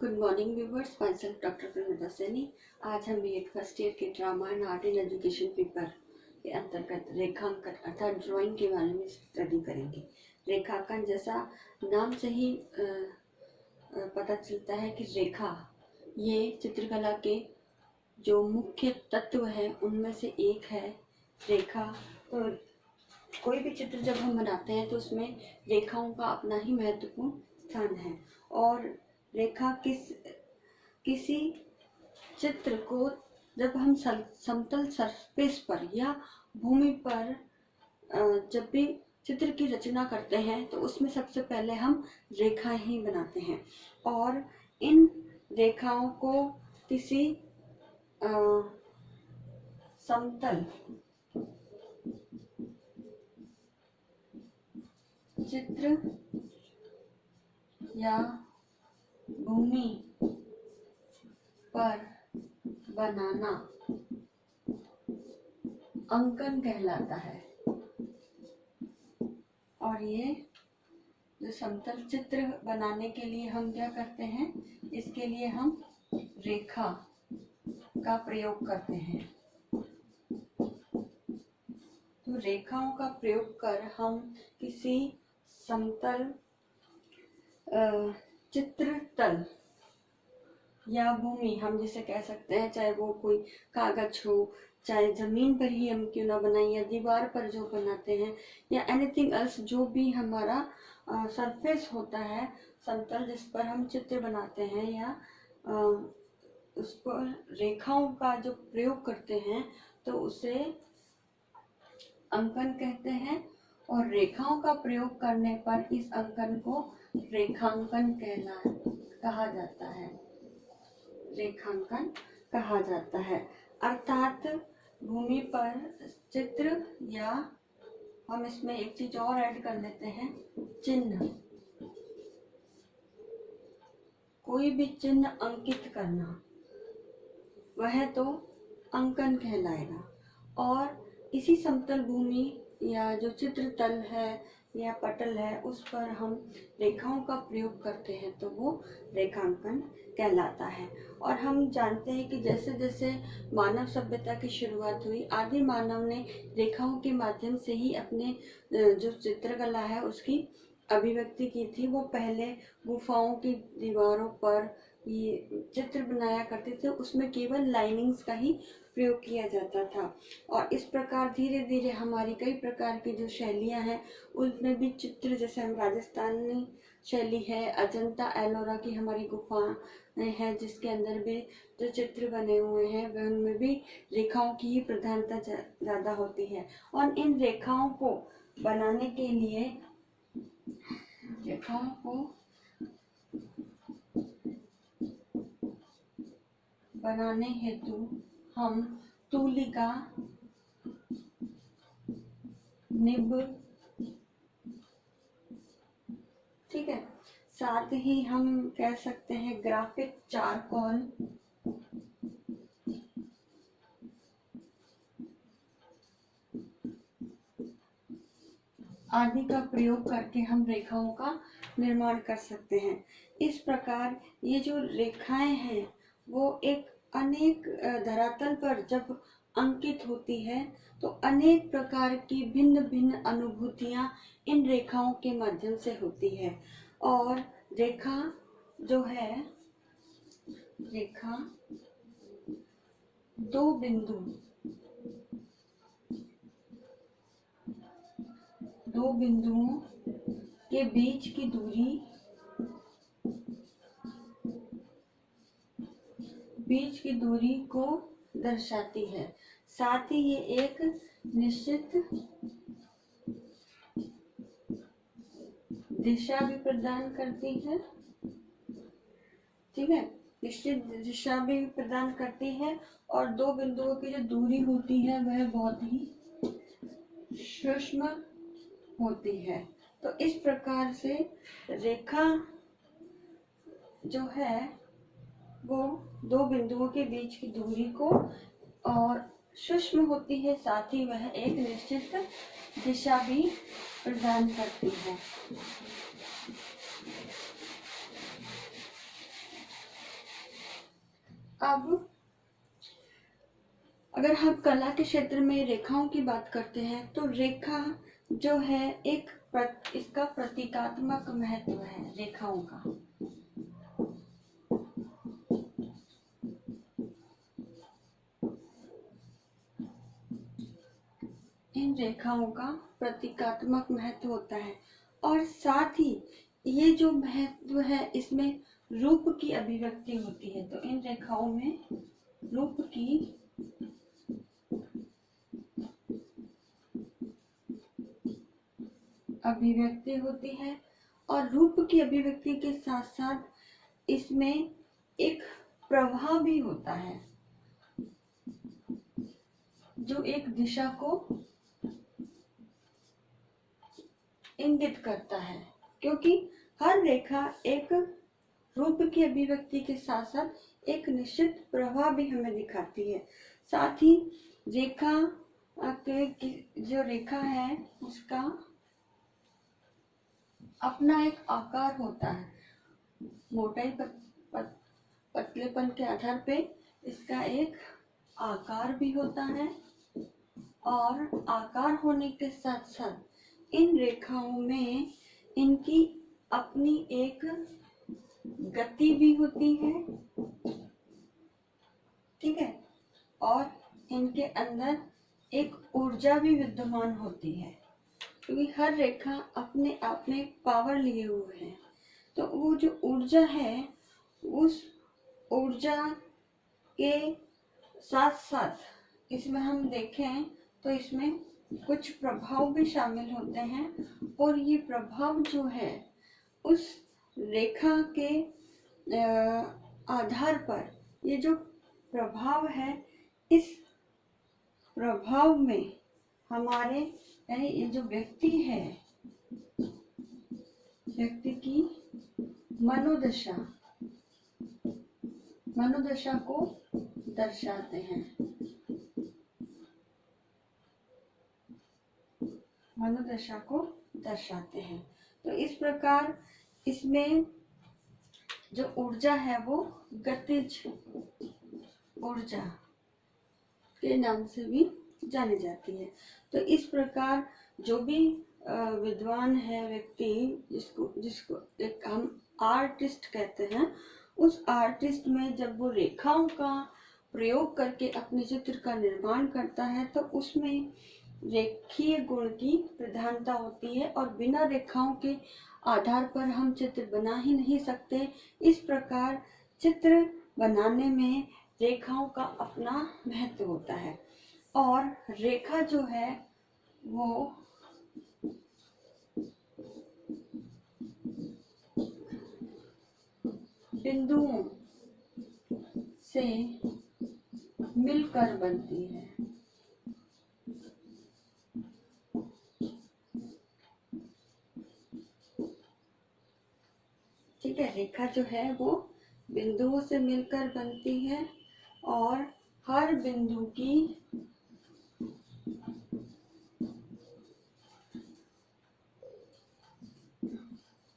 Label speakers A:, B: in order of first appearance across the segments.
A: Good morning viewers, my self doctor Pranata Saini. आज हम BEd first year के drama and art in education paper के अंतर्गत रेखांकन अर्थात ड्राइंग के बारे में स्टडी करेंगे। रेखांकन जैसा नाम से ही पता चलता है कि रेखा ये चित्रकला के जो मुख्य तत्व है उनमें से एक है रेखा। तो कोई भी चित्र जब हम बनाते हैं तो उसमें रेखाओं का अपना ही महत्वपूर्ण स्थान है। और रेखा किसी चित्र को जब हम समतल सरफेस पर या भूमि पर जब भी चित्र की रचना करते हैं तो उसमें सबसे पहले हम रेखा ही बनाते हैं। और इन रेखाओं को किसी समतल चित्र या भूमि पर बनाना अंकन कहलाता है। और ये जो समतल चित्र बनाने के लिए हम क्या करते हैं, इसके लिए हम रेखा का प्रयोग करते हैं। तो रेखाओं का प्रयोग कर हम किसी समतल चित्रतल या भूमि हम जिसे कह सकते हैं, चाहे वो कोई कागज हो, चाहे जमीन पर ही हम क्यों ना बनाएं या दीवार पर जो बनाते हैं या एनीथिंग एल्स, जो भी हमारा सरफेस होता है समतल जिस पर हम चित्र बनाते हैं या उस पर रेखाओं का जो प्रयोग करते हैं तो उसे अंकन कहते हैं। और रेखाओं का प्रयोग करने पर इस अंकन को रेखांकन कहा जाता है। रेखांकन कहा जाता है अर्थात भूमि पर चित्र, या हम इसमें एक चीज और ऐड कर लेते हैं, चिन्ह। कोई भी चिन्ह अंकित करना वह तो अंकन कहलाएगा। और इसी समतल भूमि या जो चित्र तल है या पटल है उस पर हम रेखाओं का प्रयोग करते हैं तो वो रेखांकन कहलाता है। और हम जानते हैं कि जैसे जैसे मानव सभ्यता की शुरुआत हुई, आदि मानव ने रेखाओं के माध्यम से ही अपने जो चित्रकला है उसकी अभिव्यक्ति की थी। वो पहले गुफाओं की दीवारों पर ये चित्र बनाया करते थे, उसमें केवल लाइनिंग्स का ही प्रयोग किया जाता था। और इस प्रकार धीरे धीरे हमारी कई प्रकार की जो शैलियां हैं उनमें भी चित्र, जैसे हम राजस्थानी शैली है, अजंता एलोरा की हमारी गुफा है जिसके अंदर भी जो चित्र बने हुए हैं वह उनमें भी रेखाओं की ही प्रधानता ज़्यादा होती है। और इन रेखाओं को बनाने के लिए, रेखाओं को बनाने हेतु हम तूलिका, निब, ठीक है, साथ ही हम कह सकते हैं ग्राफिक चारकोल आदि का प्रयोग करके हम रेखाओं का निर्माण कर सकते हैं। इस प्रकार ये जो रेखाएं हैं वो एक अनेक धरातल पर जब अंकित होती है तो अनेक प्रकार की भिन्न भिन्न अनुभूतियां इन रेखाओं के माध्यम से होती है। और रेखा जो है, रेखा दो बिंदुओं के बीच की दूरी को दर्शाती है। साथ ही ये एक निश्चित दिशा भी प्रदान करती है, ठीक है, निश्चित दिशा भी प्रदान करती है। और दो बिंदुओं की जो दूरी होती है वह बहुत ही सूक्ष्म होती है। तो इस प्रकार से रेखा जो है वो दो बिंदुओं के बीच की दूरी को और सूक्ष्म होती है, साथ ही वह एक निश्चित दिशा भी प्रदान करती है। अब अगर हम कला के क्षेत्र में रेखाओं की बात करते हैं तो रेखा जो है इसका प्रतीकात्मक महत्व है रेखाओं का। इन रेखाओं का प्रतीकात्मक महत्व होता है और साथ ही ये जो महत्व है इसमें रूप की अभिव्यक्ति होती है। तो इन रेखाओं में रूप की अभिव्यक्ति होती है और रूप की अभिव्यक्ति के साथ साथ इसमें एक प्रवाह भी होता है जो एक दिशा को इंगित करता है, क्योंकि हर रेखा एक रूप की अभिव्यक्ति के साथ साथ एक निश्चित प्रवाह भी हमें दिखाती है। साथ ही रेखा जो रेखा है उसका अपना एक आकार होता है। मोटाई पतलेपन के आधार पे इसका एक आकार भी होता है और आकार होने के साथ साथ इन रेखाओं में इनकी अपनी एक गति भी होती है, ठीक है, और इनके अंदर एक ऊर्जा भी विद्यमान होती है, क्योंकि हर रेखा अपने आप में पावर लिए हुए है। तो वो जो ऊर्जा है उस ऊर्जा के साथ साथ इसमें हम देखें तो इसमें कुछ प्रभाव भी शामिल होते हैं और ये प्रभाव जो है उस रेखा के आधार पर ये जो प्रभाव है इस प्रभाव में हमारे यानी ये जो व्यक्ति है व्यक्ति की मनोदशा को दर्शाते हैं। मनोदशा को दर्शाते हैं। तो इस प्रकार इसमें जो ऊर्जा है वो गतिज ऊर्जा के नाम से भी जानी जाती है। तो इस प्रकार जो भी विद्वान है व्यक्ति जिसको एक हम आर्टिस्ट कहते हैं, उस आर्टिस्ट में जब वो रेखाओं का प्रयोग करके अपने चित्र का निर्माण करता है तो उसमें रेखीय गुण की प्रधानता होती है और बिना रेखाओं के आधार पर हम चित्र बना ही नहीं सकते। इस प्रकार चित्र बनाने में रेखाओं का अपना महत्व होता है और रेखा जो है वो बिंदुओं से मिलकर बनती है। ठीक है, रेखा जो है वो बिंदुओं से मिलकर बनती है और हर बिंदु की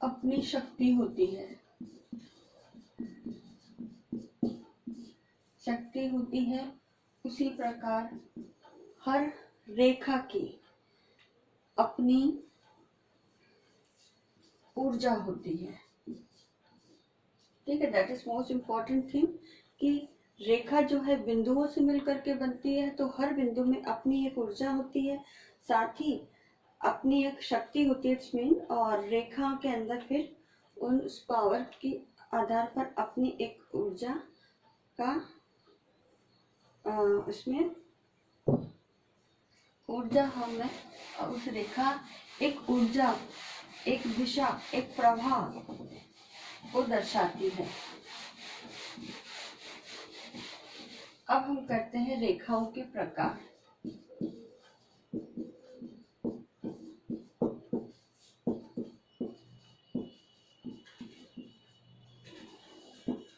A: अपनी शक्ति होती है। उसी प्रकार हर रेखा की अपनी ऊर्जा होती है। ठीक है, that is most important thing कि रेखा जो है बिंदुओं से मिलकर के बनती है तो हर बिंदु में अपनी एक ऊर्जा होती है, साथ ही अपनी एक शक्ति होती है इसमें, और रेखा के अंदर फिर उस पावर के आधार पर अपनी एक ऊर्जा का इसमें ऊर्जा हमें उस रेखा एक ऊर्जा, एक दिशा, एक प्रवाह को दर्शाती है। अब हम करते हैं रेखाओं के प्रकार।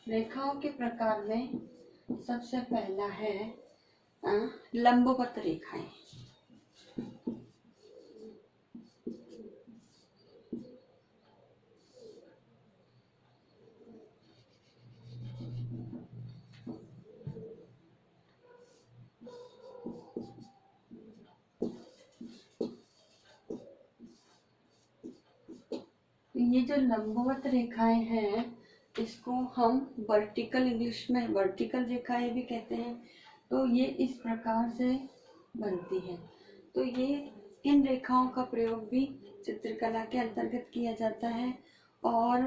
A: रेखाओं के प्रकार में सबसे पहला है लंबवत रेखाएं। ये जो लंबवत रेखाएं हैं इसको हम वर्टिकल, इंग्लिश में वर्टिकल रेखाएं भी कहते हैं। तो ये इस प्रकार से बनती है। तो ये इन रेखाओं का प्रयोग भी चित्रकला के अंतर्गत किया जाता है। और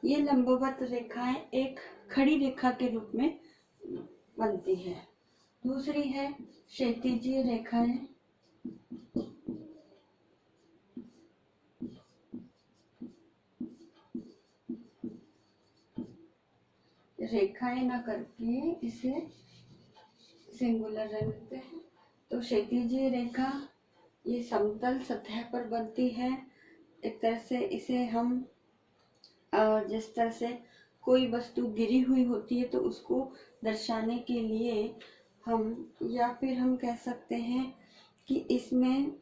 A: ये लंबवत रेखाएं एक खड़ी रेखा के रूप में बनती है। दूसरी है क्षैतिजीय रेखाएं। रेखाएं ना करके इसे सिंगुलर रख देते हैं। तो क्षैतिजीय रेखा ये समतल सतह पर बनती है। एक तरह से इसे हम जिस तरह से कोई वस्तु गिरी हुई होती है तो उसको दर्शाने के लिए हम, या फिर हम कह सकते हैं कि इसमें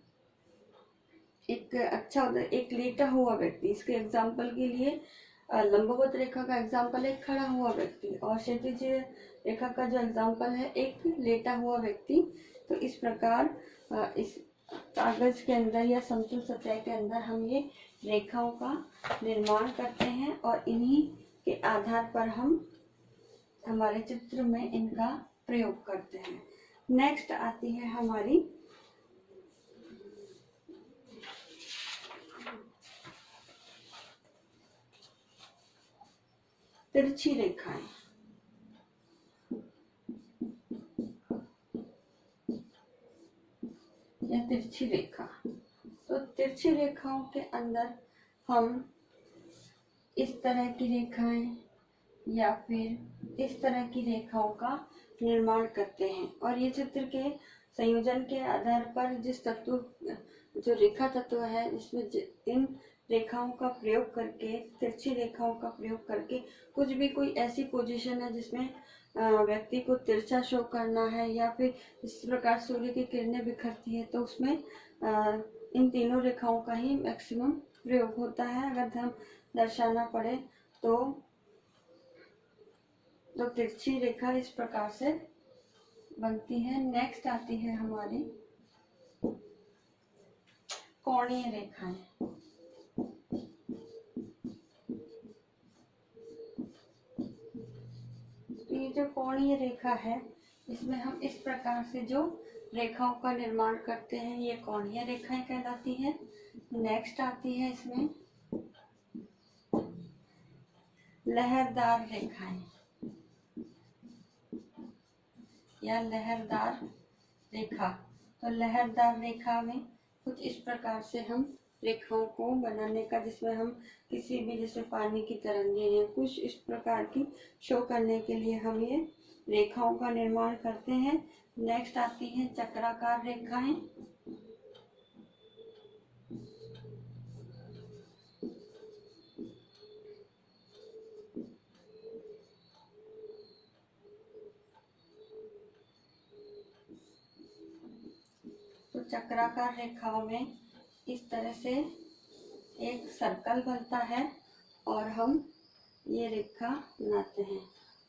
A: एक अच्छा एक लेटा हुआ व्यक्ति, इसके एग्जाम्पल के लिए लंबवत रेखा का एग्जाम्पल है खड़ा हुआ व्यक्ति, और क्षैतिजीय रेखा का जो एग्जाम्पल है एक लेटा हुआ व्यक्ति। तो इस प्रकार इस कागज के अंदर या समतल सतह के अंदर हम ये रेखाओं का निर्माण करते हैं और इन्हीं के आधार पर हम हमारे चित्र में इनका प्रयोग करते हैं। नेक्स्ट आती है हमारी तिरछी रेखाएं। या तिरछी रेखा, तो तिरछी रेखाओं के अंदर हम इस तरह की रेखाएं या फिर इस तरह की रेखाओं का निर्माण करते हैं। और ये चित्र के संयोजन के आधार पर जिस तत्व, जो रेखा तत्व है, इसमें इन रेखाओं का प्रयोग करके, तिरछी रेखाओं का प्रयोग करके कुछ भी कोई ऐसी पोजीशन है जिसमें व्यक्ति को तिरछा शो करना है, या फिर इस प्रकार सूर्य की किरणें बिखरती है, तो उसमें इन तीनों रेखाओं का ही मैक्सिमम प्रयोग होता है। अगर हम दर्शाना पड़े तो तिरछी रेखा इस प्रकार से बनती है। नेक्स्ट आती है हमारी कोणीय रेखाएं। तो ये जो कोणीय रेखा है इसमें हम इस प्रकार से जो रेखाओं का निर्माण करते हैं ये कोणीय रेखाएं कहलाती है। नेक्स्ट आती है इसमें लहरदार रेखाएं या लहरदार रेखा। तो लहरदार रेखा में कुछ इस प्रकार से हम रेखाओं को बनाने का, जिसमें हम किसी भी, जैसे पानी की तरंगे हैं, कुछ इस प्रकार की शो करने के लिए हम ये रेखाओं का निर्माण करते हैं। नेक्स्ट आती है चक्राकार रेखाएं। तो चक्राकार रेखाओं में इस तरह से एक सर्कल बनता है और हम ये रेखा बनाते हैं।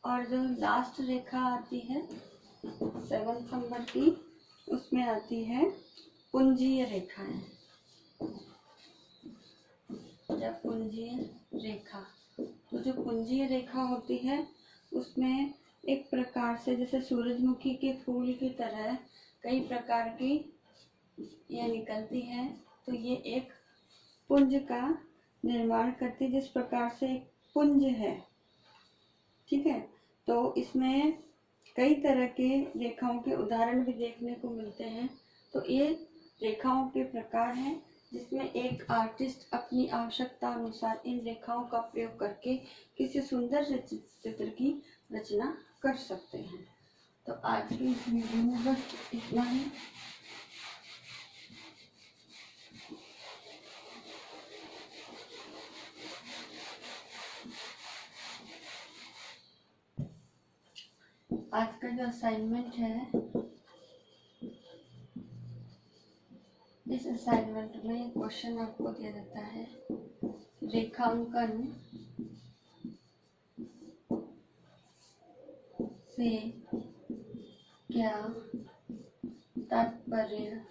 A: और जो लास्ट रेखा आती है 7 नंबर की, उसमें आती है पुंजीय रेखाएं या पुंजीय रेखा। तो जो पुंजीय रेखा होती है उसमें एक प्रकार से, जैसे सूरजमुखी के फूल की तरह कई प्रकार की ये निकलती है। तो ये एक पुंज का निर्माण करती है, जिस प्रकार से एक पुंज है, ठीक है। तो इसमें कई तरह के रेखाओं के उदाहरण भी देखने को मिलते हैं। तो ये रेखाओं के प्रकार हैं जिसमें एक आर्टिस्ट अपनी आवश्यकता अनुसार इन रेखाओं का प्रयोग करके किसी सुंदर चित्र की रचना कर सकते हैं। तो आज की इस वीडियो में बस इतना ही। आज का जो असाइनमेंट है, इस असाइनमेंट में क्वेश्चन आपको दिया जाता है, रेखांकन से क्या तात्पर्य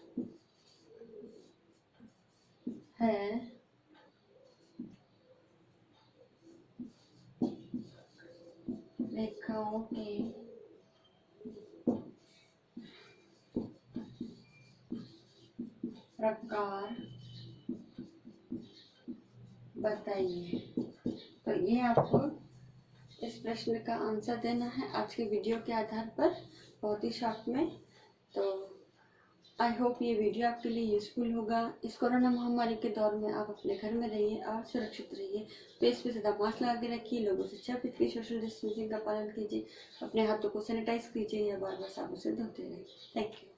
A: है घावों के प्रकार बताइए। तो ये आपको इस प्रश्न का आंसर देना है आज के वीडियो के आधार पर, बहुत ही शॉर्ट में। तो आई होप ये वीडियो आपके लिए यूजफुल होगा। इस कोरोना महामारी के दौर में आप अपने घर में रहिए और सुरक्षित रहिए। फेस पे सीधा मास्क लगा के रखिए, लोगों से 6 फीट की सोशल डिस्टेंसिंग का पालन कीजिए, अपने हाथों को सैनिटाइज कीजिए या बार बार साबुन से धोते रहिए। Thank you.